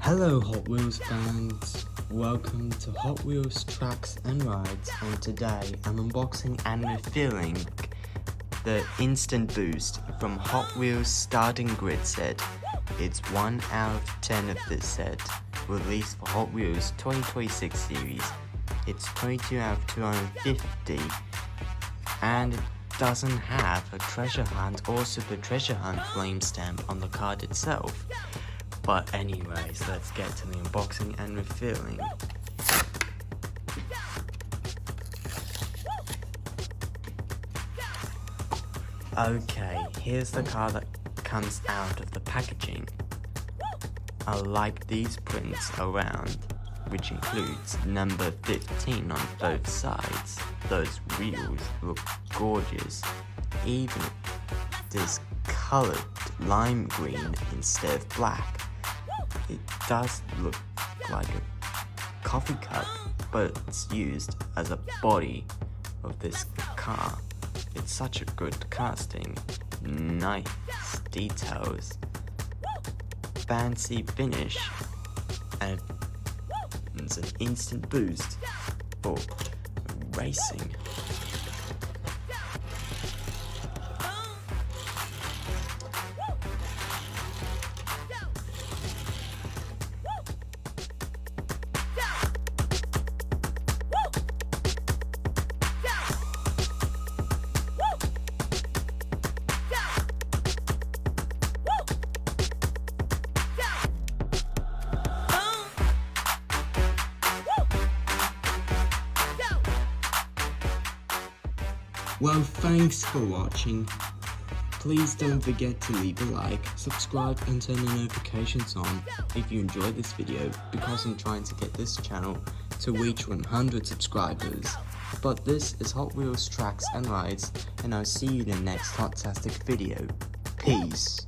Hello Hot Wheels fans, welcome to Hot Wheels Tracks and Rides, and today I'm unboxing and revealing the Instant Boost from Hot Wheels Starting Grid set. It's 1 out of 10 of this set, released for Hot Wheels 2026 series. It's 22 out of 250, and it doesn't have a treasure hunt or super treasure hunt flame stamp on the card itself. But anyways, let's get to the unboxing and revealing. Okay, here's the card that comes out of the packaging. I like these prints around, which includes number 15 on both sides. Those wheels look gorgeous. Even this colored lime green instead of black. It does look like a coffee cup, but it's used as a body of this car. It's such a good casting, nice details, fancy finish, and it's an instant boost for racing. Well, thanks for watching. Please don't forget to leave a like, subscribe and turn the notifications on if you enjoyed this video, because I'm trying to get this channel to reach 100 subscribers. But this is Hot Wheels Tracks and Rides, and I'll see you in the next Hot-tastic video. Peace.